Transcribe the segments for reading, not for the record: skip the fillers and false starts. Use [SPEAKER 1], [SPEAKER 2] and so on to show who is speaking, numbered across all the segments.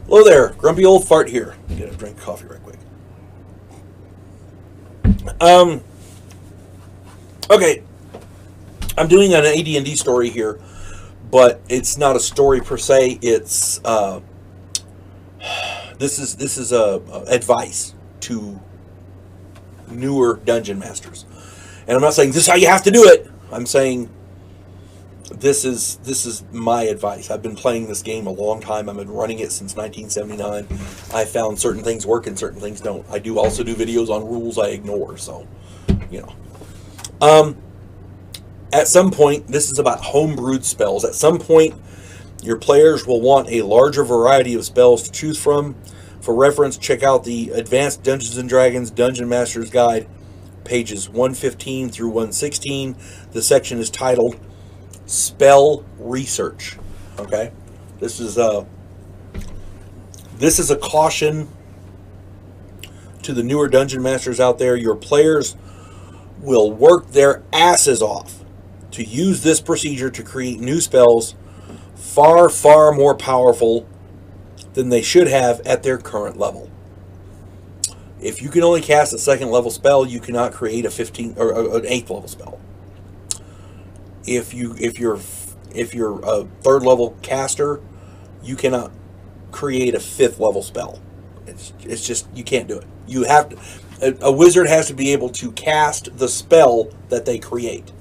[SPEAKER 1] Hello there, grumpy old fart here. Get a drink of coffee right quick. Okay, I'm doing an AD&D story here, but it's not a story per se. It's this is advice to newer dungeon masters, and I'm not saying this is how you have to do it. I'm saying this is my advice. I've been playing this game a long time. I've been running it since 1979. I found certain things work and certain things don't. I do also do videos on rules I ignore, so you know. At some point, this is about homebrewed spells. At some point, your players will want a larger variety of spells to choose from. For reference, check out the Advanced Dungeons & Dragons Dungeon Master's Guide, pages 115 through 116. The section is titled Spell Research. Okay? This is a caution to the newer dungeon masters out there. Your players will work their asses off to use this procedure to create new spells far, far more powerful than they should have at their current level. If you can only cast a 2nd level spell, you cannot create a 15 or an 8th level spell. If you're a 3rd level caster, you cannot create a 5th level spell. It's just, you can't do it. You have to, a wizard has to be able to cast the spell that they create.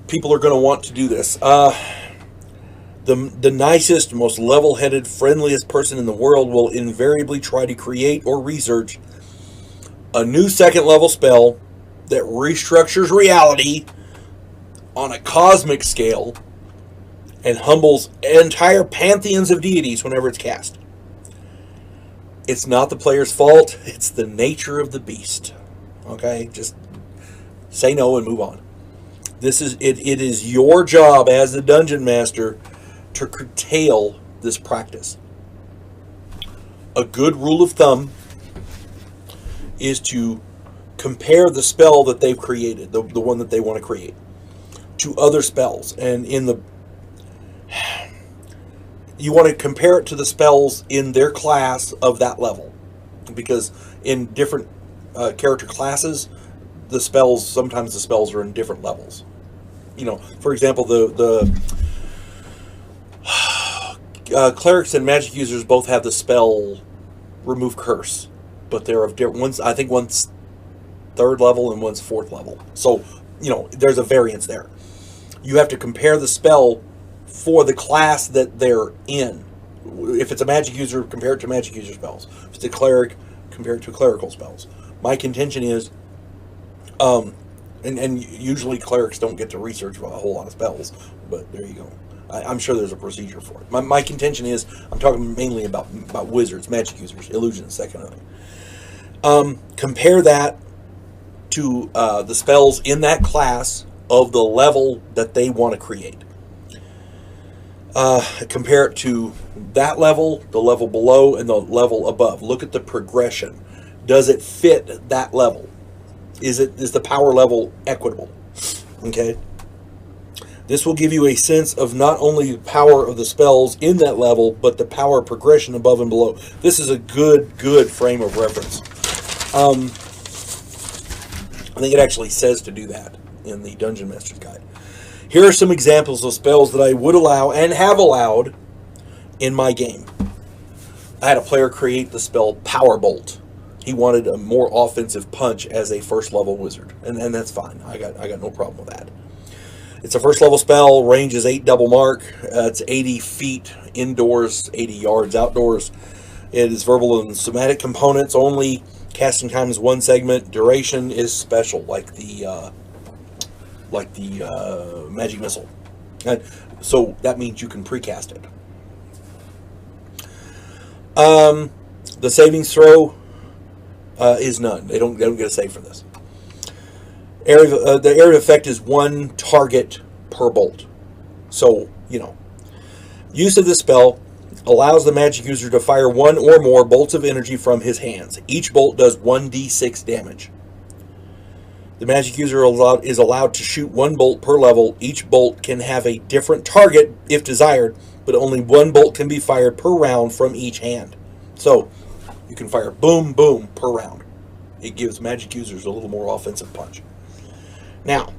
[SPEAKER 1] People are going to want to do this. The nicest, most level-headed, friendliest person in the world will invariably try to create or research a new 2nd level spell that restructures reality on a cosmic scale and humbles entire pantheons of deities whenever it's cast. It's not the player's fault. It's the nature of the beast. Okay? Just say no and move on. It is your job as the dungeon master to curtail this practice. A good rule of thumb is to compare the spell that they've created, the one that they want to create, to other spells. And you want to compare it to the spells in their class of that level. Because in different character classes, sometimes the spells are in different levels. You know, for example, the clerics and magic users both have the spell Remove Curse, but they're of different. I think one's 3rd level and one's 4th level. So, you know, there's a variance there. You have to compare the spell for the class that they're in. If it's a magic user, compare it to magic user spells. If it's a cleric, compare it to clerical spells. My contention is, and usually clerics don't get to research a whole lot of spells, but there you go. I'm sure there's a procedure for it. My contention is, I'm talking mainly about wizards, magic users, illusions, that kind of thing. Compare that to the spells in that class of the level that they want to create. Compare it to that level, the level below, and the level above. Look at the progression. Does it fit that level? Is the power level equitable? Okay. This will give you a sense of not only the power of the spells in that level, but the power progression above and below. This is a good frame of reference. I think it actually says to do that in the Dungeon Master's Guide. Here are some examples of spells that I would allow and have allowed in my game. I had a player create the spell Power Bolt. He wanted a more offensive punch as a 1st level wizard, and that's fine. I got no problem with that. It's a 1st level spell. Range is 8 double mark. It's 80 feet indoors, 80 yards outdoors. It is verbal and somatic components only. Casting time is 1 segment. Duration is special, like the magic missile. And so that means you can precast it. The savings throw is none. They don't get a save for this. The area of effect is 1 target per bolt. So, you know, use of this spell allows the magic user to fire 1 or more bolts of energy from his hands. Each bolt does 1d6 damage. The magic user is allowed to shoot one bolt per level. Each bolt can have a different target if desired, but only one bolt can be fired per round from each hand. So you can fire boom, boom per round. It gives magic users a little more offensive punch. Now,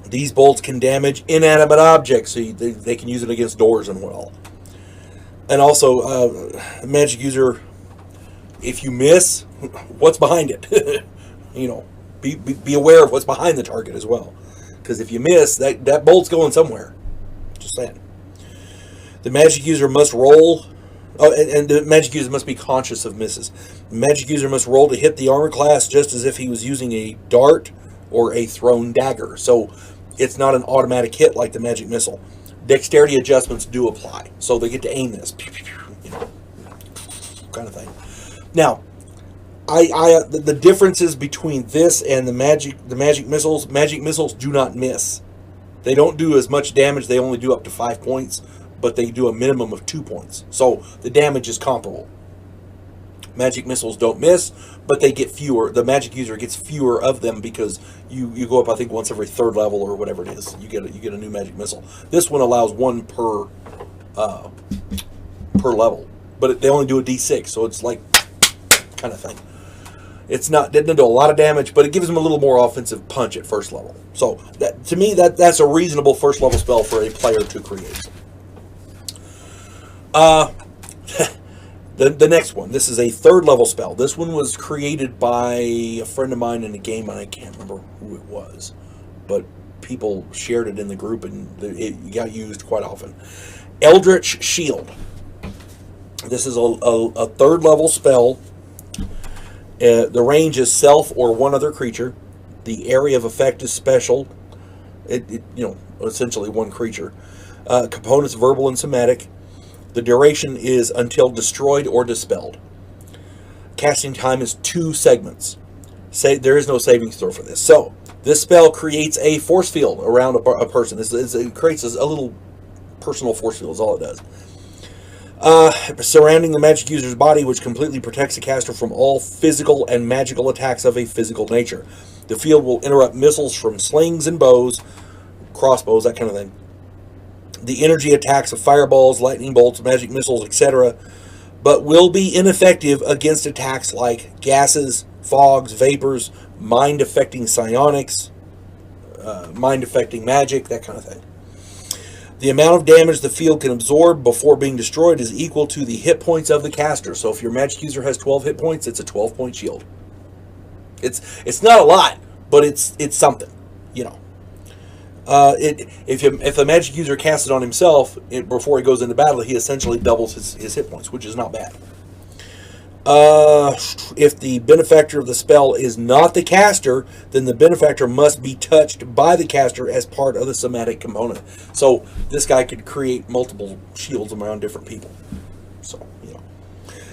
[SPEAKER 1] these bolts can damage inanimate objects, so they can use it against doors and all. And also, magic user, if you miss, what's behind it? You know, be aware of what's behind the target as well. Because if you miss, that bolt's going somewhere. Just saying. The magic user must roll. Oh, and the magic user must be conscious of misses. The magic user must roll to hit the armor class just as if he was using a dart or a thrown dagger. So it's not an automatic hit like the magic missile. Dexterity adjustments do apply, so they get to aim this, you know, kind of thing. Now, the differences between this and the magic missiles. Magic missiles do not miss. They don't do as much damage. They only do up to 5 points, but they do a minimum of 2 points. So the damage is comparable. Magic missiles don't miss, but they get fewer. The magic user gets fewer of them because you go up, I think, once every third level or whatever it is. You get a new magic missile. This one allows one per level, but they only do a D6, so it's like kind of thing. It's not didn't do a lot of damage, but it gives them a little more offensive punch at first level. So to me, that's a reasonable first level spell for a player to create. The next one, this is a third level spell. This one was created by a friend of mine in a game, and I can't remember who it was, but people shared it in the group, and it got used quite often. Eldritch Shield. This is a third level spell. The range is self or one other creature. The area of effect is special. Essentially one creature. Components verbal and somatic. The duration is until destroyed or dispelled. Casting time is 2 segments. There is no saving throw for this. So, this spell creates a force field around a person. It creates a little personal force field is all it does. Surrounding the magic user's body, which completely protects the caster from all physical and magical attacks of a physical nature. The field will interrupt missiles from slings and bows, crossbows, that kind of thing. The energy attacks of fireballs, lightning bolts, magic missiles, etc., but will be ineffective against attacks like gases, fogs, vapors, mind-affecting psionics, mind-affecting magic, that kind of thing. The amount of damage the field can absorb before being destroyed is equal to the hit points of the caster. So if your magic user has 12 hit points, it's a 12-point shield. It's not a lot, but it's something, you know. If a magic user casts it on himself before he goes into battle, he essentially doubles his hit points, which is not bad. If the benefactor of the spell is not the caster, then the benefactor must be touched by the caster as part of the somatic component. So this guy could create multiple shields around different people. So, you know.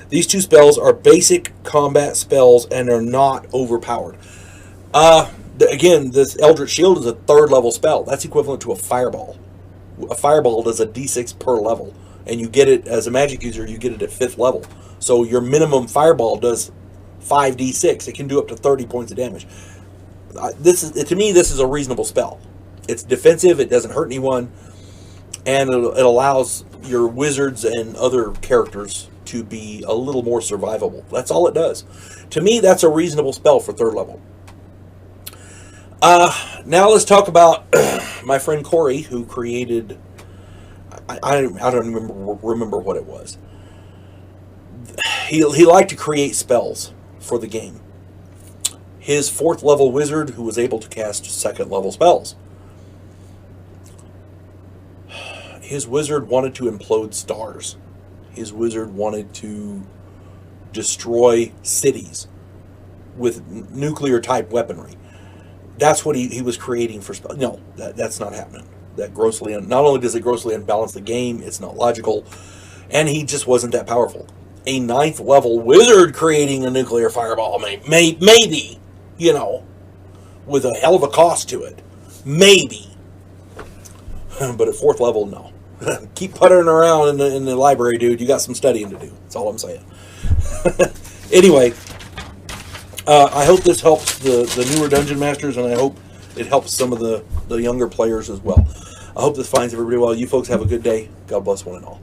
[SPEAKER 1] These 2 spells are basic combat spells and are not overpowered. Again, this Eldritch Shield is a 3rd level spell. That's equivalent to a fireball. A fireball does a d6 per level, and you get it as a magic user. You get it at 5th level. So your minimum fireball does 5d6. It can do up to 30 points of damage. To me, this is a reasonable spell. It's defensive. It doesn't hurt anyone, and it allows your wizards and other characters to be a little more survivable. That's all it does. To me, that's a reasonable spell for 3rd level. Now let's talk about my friend Corey, who created. I don't remember what it was. He liked to create spells for the game. His 4th level wizard, who was able to cast 2nd level spells. His wizard wanted to implode stars. His wizard wanted to destroy cities with nuclear type weaponry. That's what he was creating for spells. No, that's not happening. That not only does it grossly unbalance the game, it's not logical, and he just wasn't that powerful. A 9th level wizard creating a nuclear fireball, maybe, you know, with a hell of a cost to it. Maybe. But at 4th level, no. Keep puttering around in the library, dude. You got some studying to do. That's all I'm saying. Anyway, I hope this helps the newer dungeon masters, and I hope it helps some of the younger players as well. I hope this finds everybody well. You folks have a good day. God bless one and all.